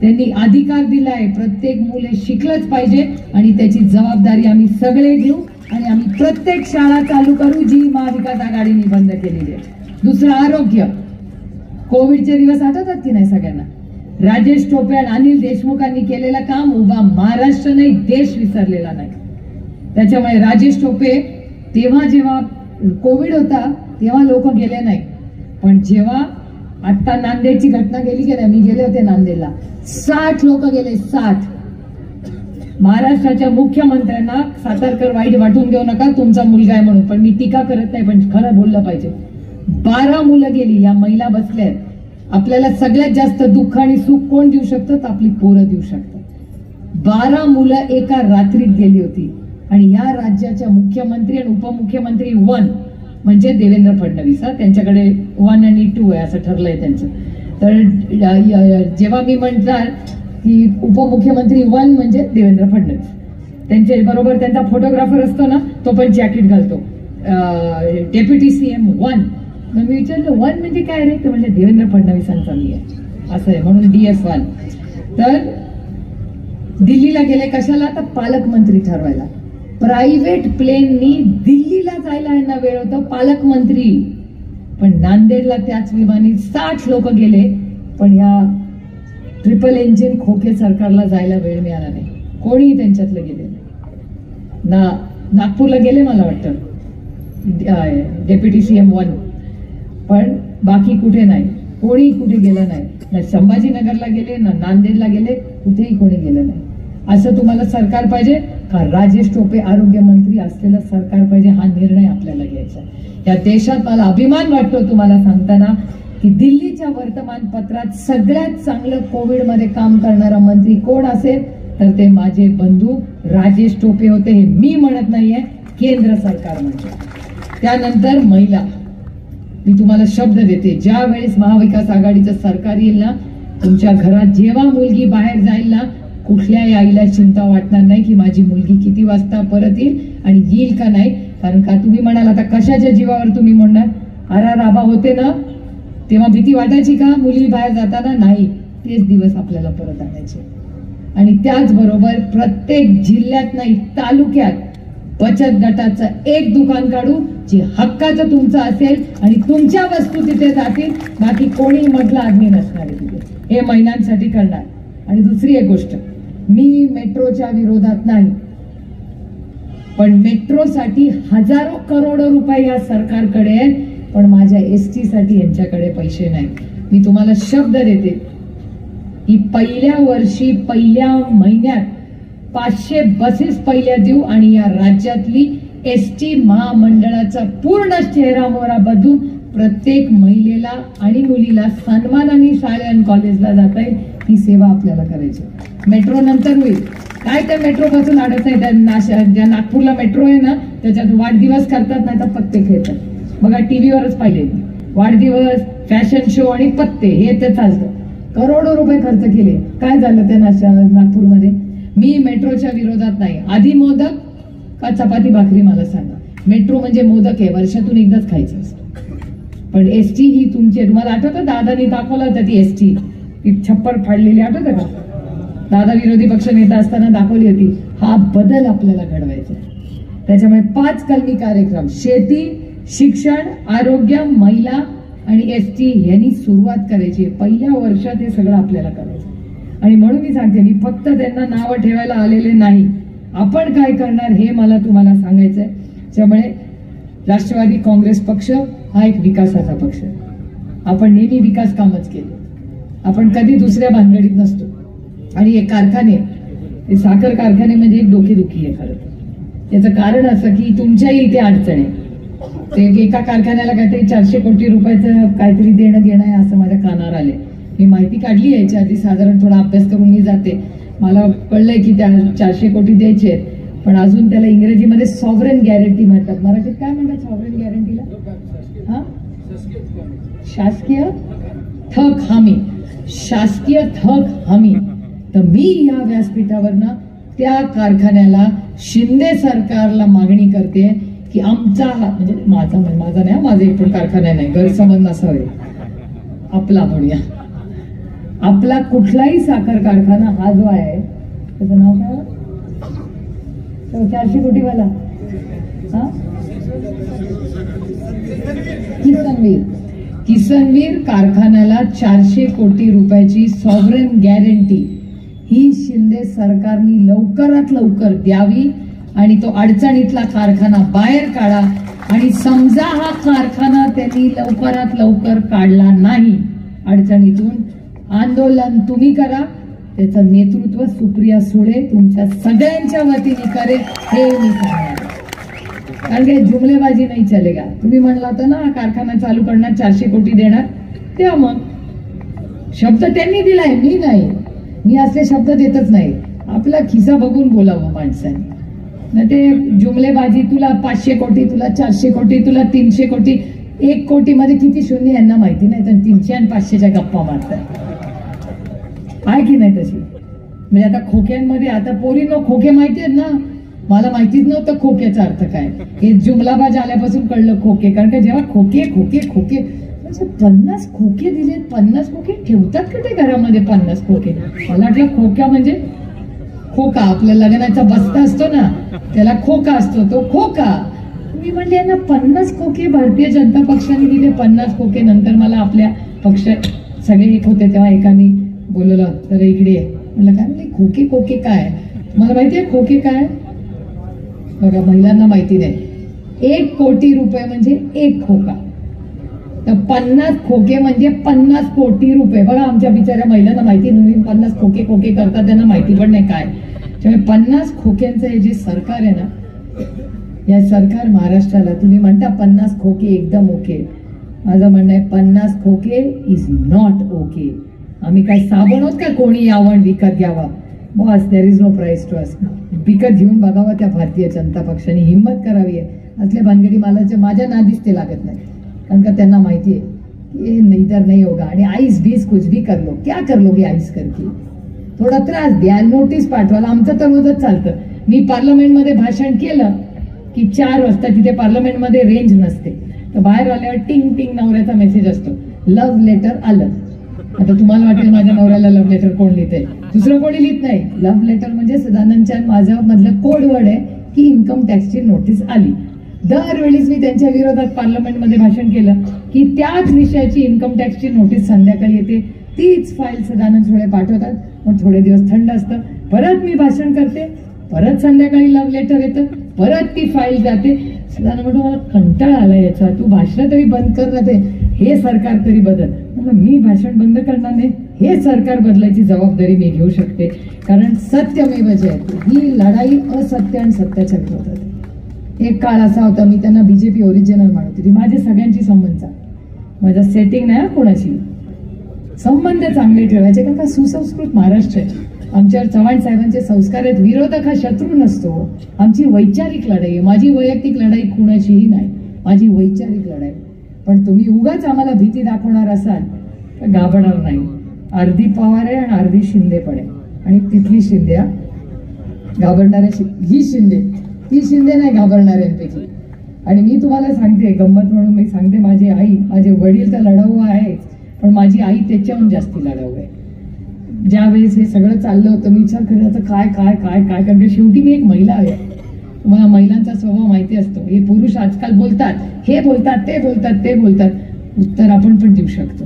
S3: त्यांनी अधिकार दिलाय, प्रत्येक मूल हे शिकलंच पाहिजे आणि त्याची जबाबदारी आम्ही सगळे घेऊ आणि आम्ही प्रत्येक शाळा चालू करू जी महाविकास आघाडीने बंद केलेली आहे. दुसरं, आरोग्य. कोविडचे दिवस आठवतात की नाही सगळ्यांना? राजेश टोपे आणि अनिल देशमुखांनी केलेलं काम उभा महाराष्ट्र नाही, देश विसरलेला नाही. त्याच्यामुळे राजेश टोपे तेव्हा जेव्हा कोविड होता तेव्हा लोक गेले नाही, पण जेव्हा आता नांदेडची घटना गेली की नाही, मी गेले होते नांदेडला, 60 लोक गेले, 60. महाराष्ट्राच्या मुख्यमंत्र्यांना सातारकर वाईट वाटून घेऊ नका, तुमचा मुलगा आहे म्हणून, पण मी टीका करत नाही, पण खरं बोललं पाहिजे. 12 मुलं गेली, या महिला बसल्या आहेत. आपल्याला सगळ्यात जास्त दुःख आणि सुख कोण देऊ शकतं? तर आपली पोरं देऊ शकतात. 12 मुलं एका रात्रीत गेली होती. आणि या राज्याच्या मुख्यमंत्री आणि उपमुख्यमंत्री 1 म्हणजे देवेंद्र फडणवीस. त्यांच्याकडे 1 आणि 2 आहे असं ठरलंय त्यांचं. तर जेव्हा मी म्हणणार की उपमुख्यमंत्री 1 म्हणजे देवेंद्र फडणवीस, त्यांच्या बरोबर त्यांचा फोटोग्राफर असतो ना, तो पण जॅकेट घालतो, डेप्युटी सीएम 1. मग मी विचारलं 1 म्हणजे काय रे? तर म्हणजे देवेंद्र फडणवीसांचा मी आहे, असं आहे, म्हणून DF1. तर दिल्लीला गेले कशाला? तर पालकमंत्री ठरवायला. प्रायव्हेट प्लेननी दिल्लीला जायला यांना वेळ होता, पालकमंत्री. पण नांदेडला त्याच विमानी 60 लोक गेले, पण या ट्रिपल इंजिन खोके सरकारला जायला वेळ मिळाला नाही. कोणीही त्यांच्यातलं गेले ना. नागपूरला गेले मला वाटतं डेप्युटी सीएम 1, पण बाकी कुठे नाही, कोणी कुठे गेलं नाही. ना संभाजीनगरला गेले, ना नांदेडला गेले, कुठेही कोणी गेलं नाही. असं तुम्हाला सरकार पाहिजे का? राजेश टोपे आरोग्यमंत्री असलेलं सरकार पाहिजे. हा निर्णय आपल्याला घ्यायचा. या देशात मला अभिमान वाटतो तुम्हाला सांगताना की दिल्लीच्या वर्तमानपत्रात सगळ्यात चांगलं कोविडमध्ये काम करणारा मंत्री कोण असेल तर ते माझे बंधू राजेश टोपे होते. हे मी म्हणत नाहीये, केंद्र सरकार म्हणते. त्यानंतर महिला, मी तुम्हाला शब्द देते, ज्या वेळेस महाविकास आघाडीचं सरकार येईल ना, तुमच्या घरात जेव्हा मुलगी बाहेर जाईल ना, कुठल्याही आईला चिंता वाटणार नाही की माझी मुलगी किती वाजता परत येईल आणि येईल का नाही. कारण का तुम्ही म्हणाल आता कशाच्या जीवावर तुम्ही म्हणणार? आराराबा होते ना तेव्हा भीती वाटायची का मुली बाहेर जाताना? नाही, तेच दिवस आपल्याला परत आणायचे. आणि त्याचबरोबर प्रत्येक जिल्ह्यात नाही, तालुक्यात बचत गटाचं एक दुकान काढू जे हक्काचं तुमचं असेल आणि तुमच्या वस्तू तिथे जातील, बाकी कोणी म्हटलं आदमी नसणार आहे तिथे. हे महिलांसाठी करणार. आणि दुसरी एक गोष्ट, मी मेट्रोच्या विरोधात नाही, पण मेट्रोसाठी हजारो करोडो रुपये या सरकारकडे आहेत, पण माझ्या ST साठी यांच्याकडे पैसे नाही. मी तुम्हाला शब्द देते की पहिल्या वर्षी पहिल्या महिन्यात 500 बसेस पहिल्या देऊ आणि या राज्यातली ST महामंडळाचा पूर्ण चेहरा मोहरा बदलून प्रत्येक महिलेला आणि मुलीला सन्मानाने शाळा आणि कॉलेजला जाता येईल. ही सेवा आपल्याला करायची. मेट्रो नंतर होईल. काय त्या मेट्रो पासून अडत नाही. ज्या नागपूरला मेट्रो आहे ना त्याच्यात वाढदिवस करतात, नाही तर पत्ते खेळतात. बघा टीव्हीवरच पाहिले, वाढदिवस, फॅशन शो आणि पत्ते हे ते चालतं. करोडो रुपये खर्च केले. काय झालं त्या नागपूरमध्ये? मी मेट्रोच्या विरोधात नाही. आधी मोदक का चपाती भाकरी मला सांगा. मेट्रो म्हणजे मोदक आहे, वर्षातून एकदाच खायचं असतं. पण ST ही तुमची, तुम्हाला आठवतं दादानी दाखवलं होतं ती ST छप्पर फाडलेली, आठवतं का? दादा विरोधी पक्ष नेता असताना दाखवली होती. हा बदल आपल्याला घडवायचा. त्याच्यामुळे 5 कलमी कार्यक्रम, शेती, शिक्षण, आरोग्य, महिला आणि ST यांनी सुरुवात करायची. पहिल्या वर्षात हे सगळं आपल्याला करायचं. आणि म्हणून मी सांगते, मी फक्त त्यांना नावं ठेवायला आलेले नाही, आपण काय करणार हे मला तुम्हाला सांगायचंय. त्यामुळे राष्ट्रवादी काँग्रेस पक्ष हा एक विकासाचा पक्ष आहे. आपण नेहमी विकास कामच केले. आपण कधी दुसऱ्या भानगडीत नसतो. आणि हे कारखाने, हे साखर कारखाने म्हणजे एक डोकेदुखी आहे खरं तर. याचं कारण असं की तुमच्याही इथे अडचण आहे. ते एका कारखान्याला काहीतरी 400 कोटी रुपयाचं काहीतरी देणं घेणं आहे असं माझ्या कानावर आले. मी माहिती काढली याच्या आधी, साधारण थोडा अभ्यास करून मी जाते. मला कळलंय की त्या 400 कोटी द्यायचे आहेत, पण अजून त्याला इंग्रजीमध्ये सॉव्हरेन गॅरंटी म्हणतात. मराठीत काय म्हणतात सॉव्हरेन गॅरंटीला? हा, शासकीय थक हमी. शासकीय थक हमी. तर मी या व्यासपीठावरनं त्या कारखान्याला, शिंदे सरकारला मागणी करते की आमचा, म्हणजे माझा नाही, माझा एक पण कारखाना नाही, गैरसमज नसावे, आपला म्हणूया, आपला कुठलाही साखर कारखाना हा जो आहे त्याचं नाव काय? 400 कोटीवाला किसनवीर. किसनवीर कारखान्याला 400 कोटी रुपयाची सॉव्हरेन गॅरंटी ही शिंदे सरकारने लवकरात लवकर द्यावी आणि तो अडचणीतला कारखाना बाहेर काढा. आणि समजा हा कारखाना त्यांनी लवकरात लवकर काढला नाही अडचणीतून, आंदोलन तुम्ही करा. त्याचं नेतृत्व सुप्रिया सुळे तुमच्या सगळ्यांच्या वतीने करेल हे मी सांगणार. कारण की जुमलेबाजी नाही चलेगा. तुम्ही म्हणला होता ना कारखाना चालू करणार 400 कोटी देणार, त्या मग शब्द त्यांनी दिलाय, मी नाही. मी असले शब्द देतच नाही. आपला खिसा बघून बोलावं माणसाने. ना ते जुमलेबाजी, तुला 500 कोटी, तुला 400 कोटी, तुला 300 कोटी. 1 कोटी मध्ये किती शून्य यांना माहिती नाही, तर 300 आणि 500च्या गप्पा मारतात. आहे की नाही तशी? म्हणजे आता खोक्यांमध्ये, आता पोरींनो खोके माहिती आहेत ना. मला माहितीच नव्हतं खोक्याचा अर्थ काय. हे जुमलाबाज आल्यापासून कळलं खोके. कारण का जेव्हा खोके खोके खोके म्हणजे 50 खोके दिले, 50 खोके ठेवतात का ते घरामध्ये? 50 खोके. मला वाटलं खोक्या म्हणजे खोका, आपल्या लग्नाचा बस्ता असतो ना त्याला खोका असतो, तो खोका. मी म्हणले यांना 50 खोके भारतीय जनता पक्षाने दिले. 50 खोके नंतर मला आपल्या पक्ष सगळे एक होते तेव्हा एकाने बोलवलं, तर इकडे म्हणलं काय म्हणजे खोके खोके काय? मला माहितीये खोके काय बघा, महिलांना माहिती नाही. 1 कोटी रुपये म्हणजे 1 खोका, तर 50 खोके म्हणजे 50 कोटी रुपये. बघा आमच्या बिचाऱ्या महिलांना माहिती नाही. 50 खोके खोके करतात, त्यांना माहिती पण नाही काय. त्यामुळे 50 खोक्यांचं हे जे सरकार आहे ना, या सरकार महाराष्ट्राला, तुम्ही म्हणता 50 खोके एकदम ओके. माझं म्हणणं आहे 50 खोके इज नॉट ओके. आम्ही काय साबण आहोत का कोणी यावं विकत घ्यावा? Boss, there is no price to us. विकत घेऊन बघावा त्या भारतीय जनता पक्षाने, हिंमत करावी आहे. असल्या भानगडी मला माझ्या नादीच ते लागत नाही. कारण का त्यांना माहिती है ये इधर नहीं होगा. आणि आईस बीस कुछ भी कर लो, क्या कर लोगे आईस करके? थोडा त्रास द्या, नोटीस पाठवायला. आमचं तर रोजच चालतं. मी पार्लमेंटमध्ये भाषण केलं की 4 वाजता, तिथे पार्लमेंटमध्ये रेंज नसते, तर बाहेर आल्यावर टिंग टिंग नवऱ्याचा मेसेज असतो, लव्ह लेटर आलं. आता तुम्हाला वाटेल माझ्या नवऱ्याला लव्ह लेटर कोण लिहितंय? दुसरं कोणी लिहित नाही. लव्ह लेटर म्हणजे सदानंदच्या माझ्या मधलं कोड वर्ड आहे की इन्कम टॅक्सची नोटीस आली. दरवेळीच मी त्यांच्या विरोधात पार्लमेंटमध्ये भाषण केलं की त्याच विषयाची इन्कम टॅक्सची नोटीस संध्याकाळी येते, तीच फाईल सदानंद सुळे पाठवतात. मग थोडे दिवस थंड असतं, परत मी भाषण करते, परत संध्याकाळी लव्ह लेटर येतं, परत ती फाईल जाते. सदानंद म्हणतो मला कंटाळा आला याचा, तू भाषण तरी बंद कर ना, ते हे सरकार तरी बदल. मी भाषण बंद करणार नाही, हे सरकार बदलायची जबाबदारी मी घेऊ शकते. कारण सत्यमेव जयते, ही लढाई असत्य आणि सत्याच्या विरोधात. एक काळ असा होता, मी त्यांना बीजेपी ओरिजिनल म्हणत होती. माझे सगळ्यांची संबंध चांगले, माझं सेटिंग नाही कोणाची, संबंध चांगले ठेवायचे. कारण का सुसंस्कृत महाराष्ट्र आहे. आमच्यावर चव्हाण साहेबांचे संस्कार आहेत. विरोधक हा शत्रू नसतो. आमची वैचारिक लढाई आहे. माझी वैयक्तिक लढाई कुणाशीही नाही, माझी वैचारिक लढाई. पण तुम्ही उगाच आम्हाला भीती दाखवणार असाल तर घाबरणार नाही. अर्धी पवार आहे आणि अर्धी शिंदे पण आहे. आणि तिथली शिंदे घाबरणाऱ्या, ही शिंदे, ती शिंदे नाही घाबरणाऱ्यांपैकी. आणि मी तुम्हाला सांगते गंमत म्हणून, मी सांगते माझी आई, माझे वडील तर लढाऊ आहेच, पण माझी आई त्याच्याहून जास्ती लढाऊ आहे. ज्या वेळेस हे सगळं चाललं होतं मी विचार करायचं काय काय काय काय, कारण शेवटी मी एक महिला आहे. तुम्हाला महिलांचा स्वभाव माहिती असतो. हे पुरुष आजकाल बोलतात, हे बोलतात, ते बोलतात, ते बोलतात, उत्तर आपण पण देऊ शकतो.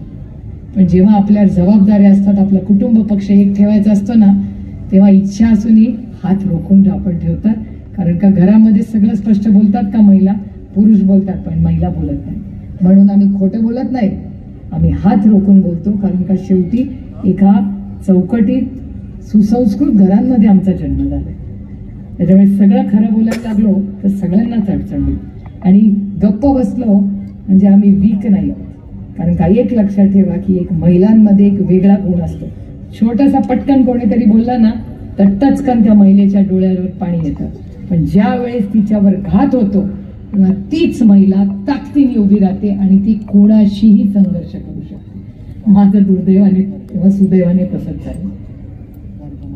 S3: पण जेव्हा आपल्यावर जबाबदाऱ्या असतात, आपला कुटुंब पक्ष एक ठेवायचा असतो ना, तेव्हा इच्छा असूनही हात रोखून आपण ठेवतात. कारण का घरामध्ये सगळं स्पष्ट बोलतात का महिला? पुरुष बोलतात, पण महिला बोलत नाही. म्हणून आम्ही खोटं बोलत नाही, आम्ही हात रोखून बोलतो. कारण का शेवटी एका चौकटीत सुसंस्कृत घरांमध्ये आमचा जन्म झाला. त्याच्यामुळे सगळं खरं बोलायला लागलो तर सगळ्यांनाच अडचण होईल. आणि गप्प बसलो म्हणजे आम्ही वीक नाही आहोत. कारण का एक लक्षात ठेवा की एक महिलांमध्ये एक वेगळा गुण असतो. छोटासा पटकन कोणीतरी बोलला ना तर टचकन त्या महिलेच्या डोळ्यावर पाणी येतं. पण ज्या वेळेस तिच्यावर घात होतो तेव्हा तीच महिला ताकदीने उभी राहते आणि ती कोणाशीही संघर्ष करू शकते. माझं दुर्दैवाने किंवा सुदैवाने तसंच आहे.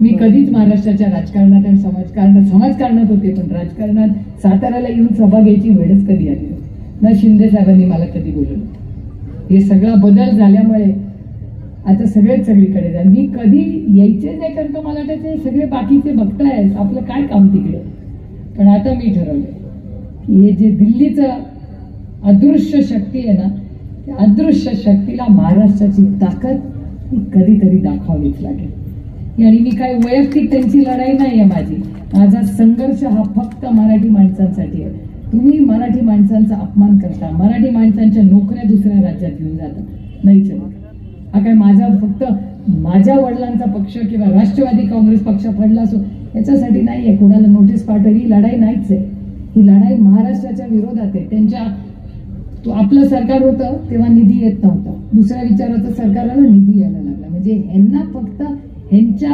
S3: मी कधीच महाराष्ट्राच्या राजकारणात आणि समाजकारणात होते, पण राजकारणात साताऱ्याला येऊन सभा घ्यायची वेळच कधी आली ना. शिंदे साहेबांनी मला कधी बोलवलं. हे सगळा बदल झाल्यामुळे आता सगळेच सगळीकडे जाईल. मी कधी यायचे नाही, कारण मला वाटायचं सगळे बाकीचे बघताय आपलं काय काम तिकडे. पण आता मी ठरवलं की हे जे दिल्लीचं अदृश्य शक्ती आहे ना, त्या अदृश्य शक्तीला महाराष्ट्राची ताकद ही कधीतरी दाखवावीच लागेल. आणि मी काही वैयक्तिक त्यांची लढाई नाही आहे माझी. माझा संघर्ष हा फक्त मराठी माणसांसाठी आहे. तुम्ही मराठी माणसांचा अपमान करता, मराठी माणसांच्या नोकऱ्या दुसऱ्या राज्यात घेऊन जाता, नाही चलत. हा काय माझा फक्त माझ्या वडिलांचा पक्ष किंवा राष्ट्रवादी काँग्रेस पक्ष पडला असो याच्यासाठी नाही आहे. कोणाला नोटीस पाठवली ही लढाई नाहीच आहे. ही लढाई महाराष्ट्राच्या विरोधात आहे. त्यांच्या आपलं सरकार होतं तेव्हा निधी येत नव्हता, दुसऱ्या विचाराचं सरकार आलं, निधी यायला लागला. म्हणजे ह्यांना फक्त ह्यांच्या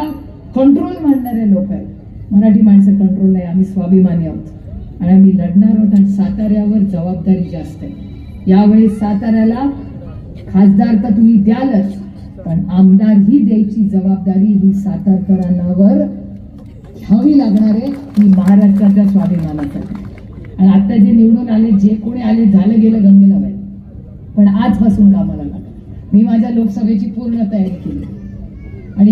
S3: कंट्रोल मांडणारे लोक आहेत. मराठी माणसं कंट्रोल आहे. आम्ही स्वाभिमानी आहोत आणि आम्ही लढणार आहोत. आणि साताऱ्यावर जबाबदारी जास्त आहे. यावेळेस साताऱ्याला खासदार तर तुम्ही द्यालच, पण आमदार ही द्यायची जबाबदारी ही सातारकरांवर घ्यावी लागणार आहे. ही महाराष्ट्राच्या स्वाभिमानासाठी. आणि आता जे निवडून आले, जे कोणी आले, झालं गेलं गंगेला बाई, पण आजपासून कामाला लागलं. मी माझ्या लोकसभेची पूर्ण तयारी केली आणि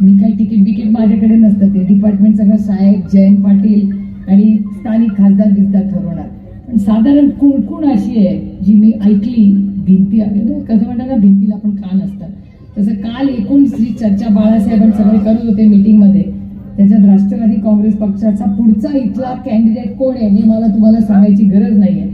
S3: मी काही तिकीट माझ्याकडे नसतं. ते डिपार्टमेंट सगळं साहेब, जयंत पाटील आणि स्थानिक खासदार बिजदार ठरवणार. पण साधारण कोण अशी आहे जी मी ऐकली, भिंती कसं म्हणतात ना, भिंतीला पण कान असतात, तसं काल एकूण चर्चा बाळासाहेबांनी सगळे करत होते मीटिंगमध्ये. त्याच्यात राष्ट्रवादी काँग्रेस पक्षाचा पुढचा इथला कॅन्डिडेट कोण आहे हे मला तुम्हाला सांगायची गरज नाहीये.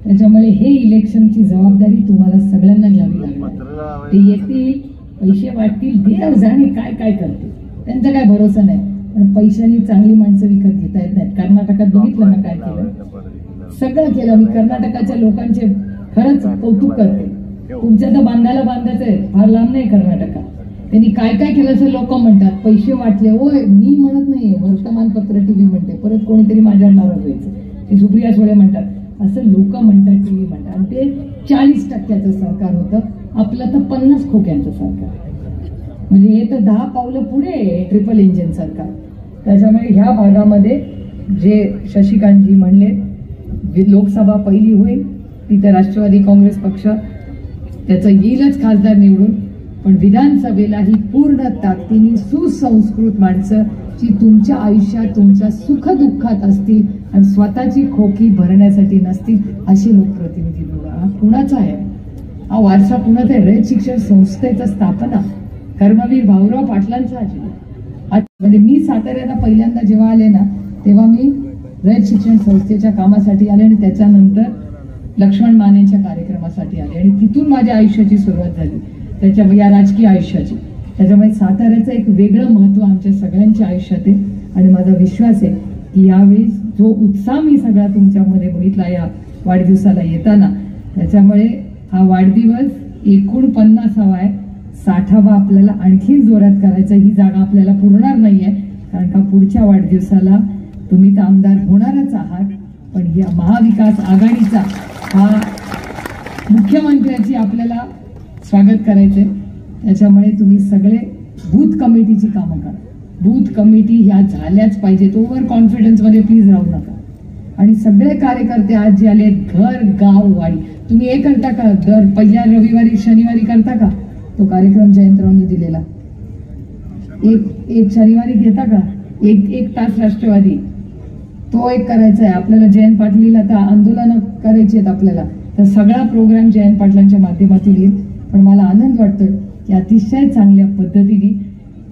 S3: त्याच्यामुळे हे इलेक्शनची जबाबदारी तुम्हाला सगळ्यांना घ्यावी लागणार. ते येतील, पैसे वाटतील, देव जाणे काय काय करतील, त्यांचा काय भरोसा नाही. पण पैशांनी चांगली माणसं विकत घेता येत नाहीत. कर्नाटकात बघितलं ना काय केलं, सगळं केलं. मी कर्नाटकाच्या लोकांचे खरंच कौतुक करते. तुमच्या तर बांधायला बांधायचंय, फार लांब नाही कर्नाटकात. त्यांनी काय काय केलं असं लोक म्हणतात, पैसे वाटले. होय, मी म्हणत नाही, वर्तमानपत्र टीव्ही म्हणते, परत कोणीतरी माझ्यावर नाराज व्हायचं. ते सुप्रिया सुळे म्हणतात, असं लोक म्हणतात, टीव्ही म्हणतात. आणि ते 40% सरकार होतं, आपलं तर 50 खोक्यांचं सरकार. म्हणजे हे तर 10 पावलं पुढे ट्रिपल इंजिन सरकार. त्याच्यामुळे ह्या भागामध्ये जे शशिकांतजी म्हणले, लोकसभा पहिली होईल तिथे राष्ट्रवादी काँग्रेस पक्ष त्याचं येईलच खासदार निवडून, पण विधानसभेला ही पूर्ण ताकदीने सुसंस्कृत माणसं जी तुमच्या आयुष्यात तुमच्या सुखदुःखात असतील आणि स्वतःची खोकी भरण्यासाठी नसतील अशी लोकप्रतिनिधी निवडा. हा कुणाचा आहे? हा वारसा कुणाचा आहे? रयत शिक्षण संस्थेचा स्थापना कर्मवीर भाऊराव पाटलांचा आहे. म्हणजे मी साताऱ्याला पहिल्यांदा जेव्हा आले ना, तेव्हा मी रयत शिक्षण संस्थेच्या कामासाठी आले आणि त्याच्यानंतर लक्ष्मण मानेच्या कार्यक्रमासाठी आले आणि तिथून माझ्या आयुष्याची सुरुवात झाली, त्याच्या या राजकीय आयुष्याची. त्याच्यामुळे साताऱ्याचं एक वेगळं महत्व आमच्या सगळ्यांच्या आयुष्यात आहे. आणि माझा विश्वास आहे की यावेळी जो उत्साह मी सगळा तुमच्यामध्ये बघितला या वाढदिवसाला येताना, त्याच्यामुळे हा वाढदिवस एकूण 50वा आहे, 60वा आपल्याला आणखीन जोरात करायचा. ही जागा आपल्याला पुरणार नाहीये, कारण का पुढच्या वाढदिवसाला तुम्ही तर आमदार होणारच आहात, पण या महाविकास आघाडीचा हा मुख्यमंत्र्याची आपल्याला स्वागत करायचंय. त्याच्यामुळे तुम्ही सगळे बूथ कमिटीची कामं करा. बूथ कमिटी ह्या झाल्याच पाहिजेत. ओव्हर कॉन्फिडन्स मध्ये प्लीज राहू नका. आणि सगळे कार्यकर्ते आज जे आले, घर गाव वाडी, तुम्ही हे करता का? दर पहिल्या रविवारी शनिवारी करता का तो कार्यक्रम जयंतरावनी दिलेला? एक शनिवारी घेता का? एक तास राष्ट्रवादी तो एक करायचा आहे आपल्याला. जयंत पाटलीला तर आंदोलन करायची आहेत आपल्याला, तर सगळा प्रोग्राम जयंत पाटलांच्या माध्यमातून येईल. पण मला आनंद वाटतोय की अतिशय चांगल्या पद्धतीने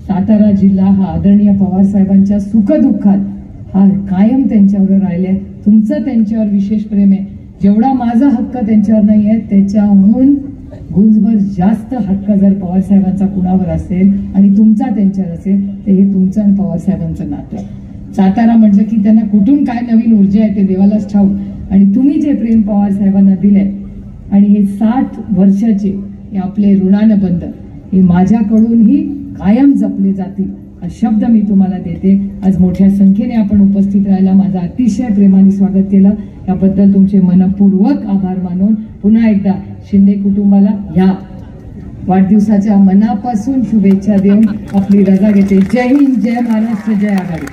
S3: सातारा जिल्हा हा आदरणीय पवार साहेबांच्या सुखदुःखात हा कायम त्यांच्यावर राहिलाय. तुमचं त्यांच्यावर विशेष प्रेम आहे. जेवढा माझा हक्क त्यांच्यावर नाही आहे त्याच्याहून गुंजभर जास्त हक्क जर पवार साहेबांचा कुणावर असेल आणि तुमचा त्यांच्यावर असेल तर हे तुमचं आणि पवार साहेबांचं नातं आहे. सातारा म्हटलं की त्यांना कुठून काय नवीन ऊर्जा आहे ते देवालाच ठाऊक. आणि तुम्ही जे प्रेम पवार साहेबांना दिलंय आणि हे 60 वर्षाचे हे आपले ऋणानं बंध हे माझ्याकडूनही कायम जपले जातील हा शब्द मी तुम्हाला देते. आज मोठ्या संख्येने आपण उपस्थित राहायला माझं अतिशय प्रेमाने स्वागत केलं, याबद्दल तुमचे मनपूर्वक आभार मानून पुन्हा एकदा शिंदे कुटुंबाला या वाढदिवसाच्या मनापासून शुभेच्छा देऊन आपली रजा घेते. जय हिंद, जय महाराष्ट्र, जय आघाडी.